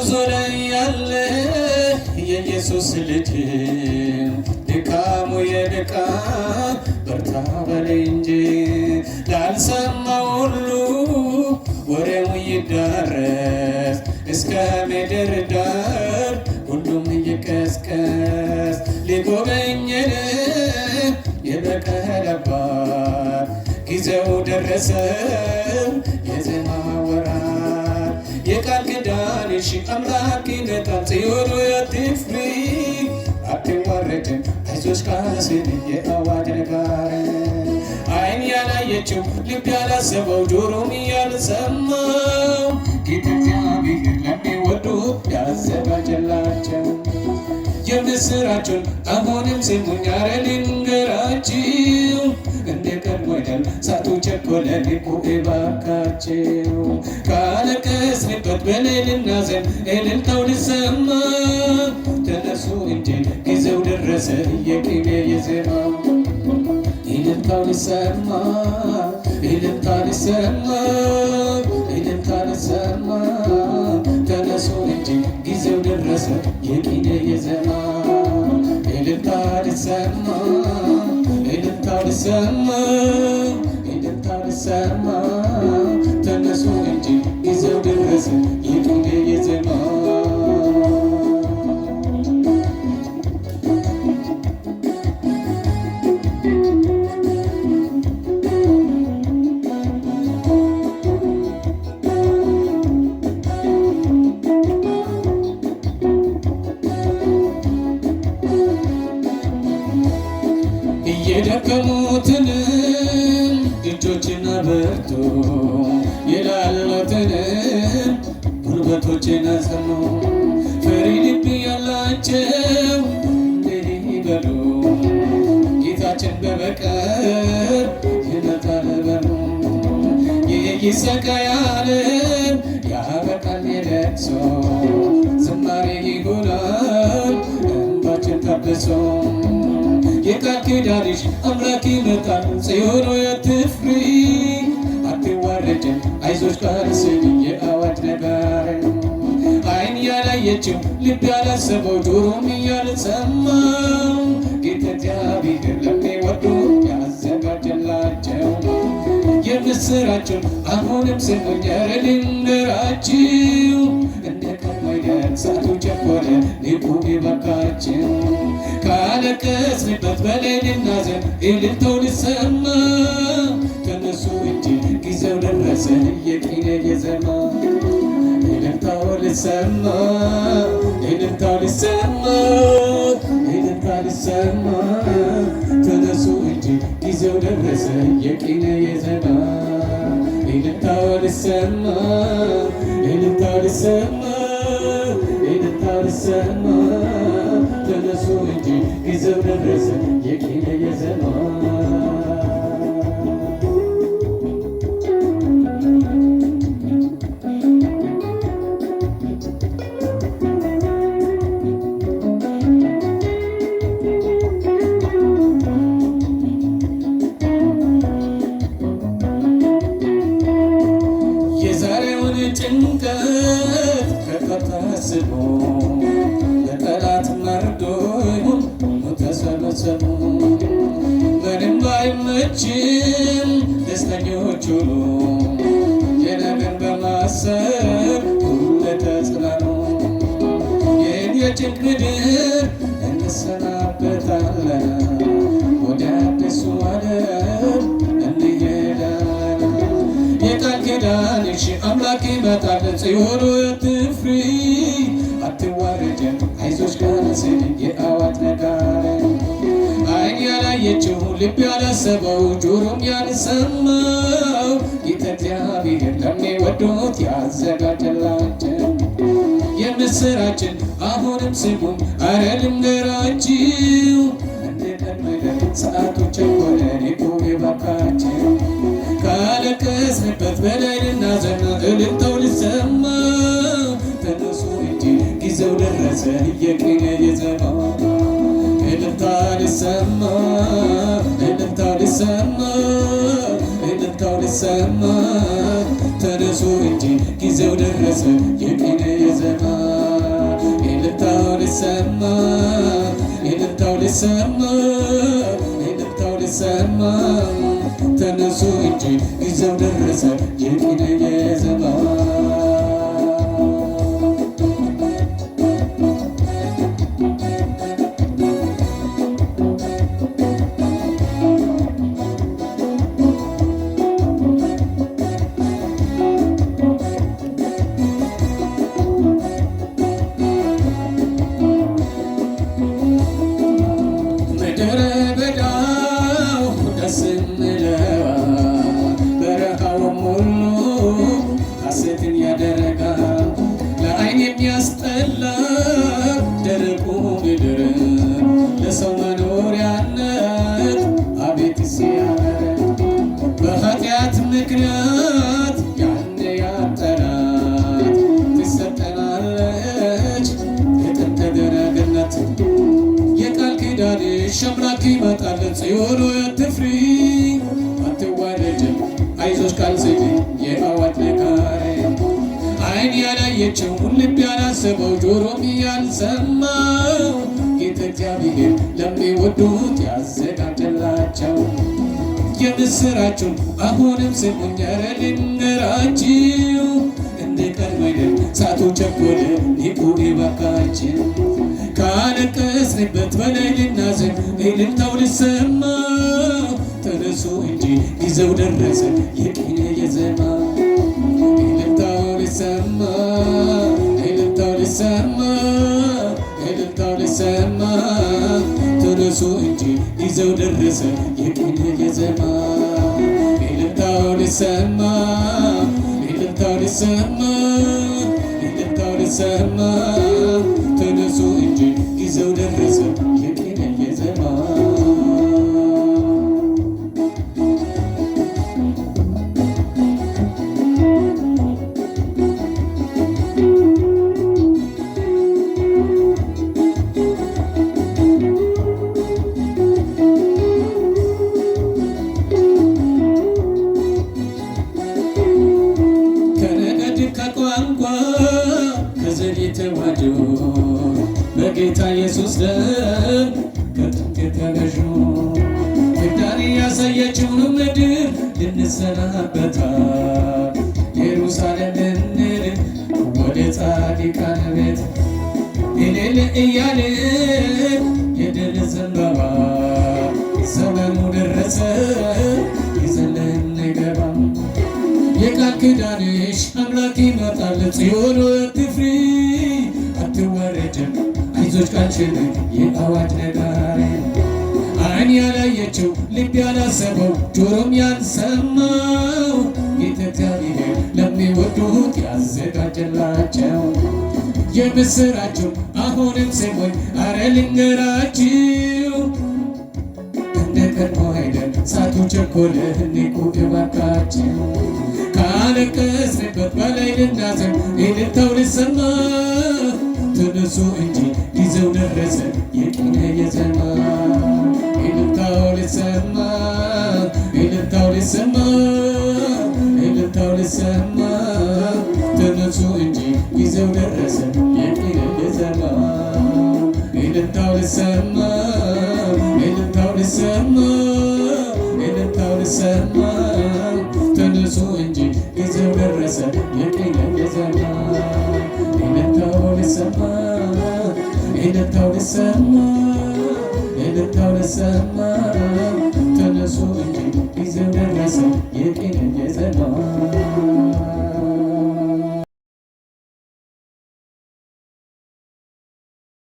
በጉዞ ላይ ያለ የኢየሱስ ልጅ ድካሙ የድካም በርታ በል እንጂ ላልሰማው ሁሉ ወሬው ይዳረስ እስከ ምድር ዳር ሁሉም ይቀስቀስ ሊጎበኘን የበቀል አባት ጊዜው ደረሰ የዜማ ወራት የቃል ኪዳንሽ አምላክ ይመጣል ጽዮን ሆይ አትፍሪ አትዋረጅም አይዞሽ ቃልሽን የአዋጅ ነጋሪ ዓይን ያላየችው ልብ ያላሰበው ጆሮም ያልሰማው ጌታ እግዚአብሔር ለሚወዱት ያዘጋጀላቸው የምስራቹን አሁንም ስሙኝ ኧረ ልንገራችሁ እንደ ቀድሞ አይደል ሰዓቱ ቸኮለ ልቡ እባካችሁ ካለቀስንበት በላይ ልናዘን እልልታው ልሰማ ተነሱ እንጂ ጊዜው ደረሰ የቅኔ የዜማ እልልታው ልሰማ እልልታ ልሰማ እልልታ ልሰማ ተነሱ እንጂ ጊዜው ደረሰ የቅኔ የዜማ እልልታ ልሰማ እልልታ ልሰማ እልልታ ልሰማ ተነሱ እንጂ ጊዜው ደረሰ የቅኔ የዜማ የደከሙትንም እጆችን አበርቱ የላሉትንም ጉልበቶችን አጽኑ ፈሪ ልብ ያላቸው እንዲህ ይበሉ ጌታችን በበቀል ይመጣል በሉ ይሰቃያል ያበቃል የለቅሶ ዝማሬ ይሆናል እንባችን ታብሶ የቃል ኪዳንሽ አምላክ ይመጣል ጽዮን ሆይ አትፍሪ አትዋረጅም አይዞሽ ቃልሽን የአዋጅ ነጋሪ ዓይን ያላየችው ልብ ያላሰበው ጆሮም ያልሰማው ጌታ እግዚአብሔር ለሚወዱት ያዘጋጀላቸው የምስራቹን አሁንም ስሙኝ ኧረ ልንገራችሁ እንደ ቀድሞ አይደል ሰዓቱ ቸኮለ ልቡ እባካችሁ ካለቀስንበት በላይ ልናዘን እልልታው ልሰማ ተነሱ እንጂ ጊዜው ደረሰ የቅኔ የዜማ እልልታው ልሰማ እልልታው ልሰማ እልልታ ልሰማ ተነሱ እንጂ ጊዜው ደረሰ የቅኔ የዜማ እልልታው ልሰማ እልልታው ልሰማ እልልታው ልሰማ ተነሱ እንጂ ጊዜው ደረሰ የቅኔ የዜማ የዛሬውን ጭንቀት ከቀር ታስቦ ለጠላት መርዶ ተሰበሰቡ ምንም ባይመችም ደስተኞች ሁኑ የነገን በማሰብ ሁሌ ተጽናኑ ይህን የጭንቅ ምድር እንሰናበታለን ወደ አዲሱ ዓለም እንሄዳለን የቃል ኪዳንሽ አምላክ ይመጣል ጽዮን ሆይ አትፍሪ አትዋረጅም አይዞሽ ቃልሽን የአዋጅ ነጋሪ ዓይን ያላየችው ልብ ያላሰበው ጆሮም ያልሰማው ጌታ እግዚአብሔር ለሚወዱት ያዘጋጀላቸው የምስራችን አሁንም ስሙኝ ኧረ ልንገራችሁ እንደ ቀድሞ አይደል ሰዓቱ ቸኮለ ልቡ እባካችሁ ካለቀስንበት በላይ ልናዘን እልልታው ልሰማ ተነሱ እንጂ ጊዜው ደረሰ የቅኔ የዜማ እልልታ ልሰማ እልልታ ልሰማ እልልታው ልሰማ ተነሱ እንጂ ጊዜው ደረሰ የቅኔ የዜማ ሊሰማ እልልታው ሊሰማ እልልታው ሊሰማ ተነሱ እንጂ ጊዜው ደረሰ የቂነ የዘማ ለሰው መኖሪያነት አቤት ሲያምር በኃጢአት ምክንያት ያን ያጠናት ትሰጠናለች የጥንተ ገነት የቃል ኪዳንሽ አምላክ ይመጣል ጽዮን አትፍሪ አትዋረጅም አይዞሽ ቃል ስጪ የአዋጅ ነጋሪ ዓይን ያላየችው ልብ ያላሰበው ጆሮም ያልሰማው ጌታ እግዚአብሔር ለሚወዱት ያዘጋጀላቸው የምስራቹን አሁንም ስሙኝ ኧረ ልንገራችሁ እንደ ቀድሞ አይደል ሰዓቱ ቸኮለ ሊቁ እባካችን ካለቀስንበት በላይ ልናዘን እልልታው ሊሰማ ተነሱ እንጂ ጊዜው ደረሰ የቂነ የዘማ እልልታው ሊሰማ እልልታው ሊሰማ እልልታው ሊሰማ ተነሱ እንጂ ጊዜው ደረሰ የቂነ የዘማ እልልታው ሊሰማ እልልታው ሊሰማ እልልታው ሊሰማ ተነሱ እንጂ ጊዜው ደረሰ የቂነ የዘማ በጌታ ኢየሱስ ደም ከጥንት የተቤዡ ፍዳን ያሳየችውን ምድር ልንሰናበታት ኢየሩሳሌም ልንል ወደ ጻድቃን ቤት እልል እያልን የድል ዘንባባ ዘመኑ ደረሰ ይዘን ልንገባ የቃል ኪዳንሽ አምላክ ይመጣል ጽዮን አትፍሪ አትዋረጅም አይዞሽ ቃልሽን የአዋጅ ነጋሪ ዓይን ያላየችው ልብ ያላሰበው ጆሮም ያልሰማው ጌታ እግዚአብሔር ለሚወዱት ያዘጋጀላቸው የምስራቹን አሁንም ስሙኝ ኧረ ልንገራችሁ እንደ ቀድሞ አይደል ሰዓቱ ቸኮለ ሊቁ እባካችሁ ካለቀስንበት በላይ ልናዘን እልልታው ሊሰማ ተነሱ እንጂ ጊዜው ደረሰ የቂነ የዘማ እልልታው ሊሰማ እልልታው ሊሰማ እልልታው ሊሰማ ተነሱ እንጂ ጊዜው ደረሰ የቂነ የዘማ እልልታው ሊሰማ እልልታው ሊሰማ እልልታው ሊሰማ ተነሱ እንጂ ጊዜው ደረሰ የቂነ የዘማ እልልታው ሊሰማ እልልታው ሊሰማ እልልታው ሊሰማ ተነሱ እንጂ ጊዜው ደረሰ የቂነ የዘማ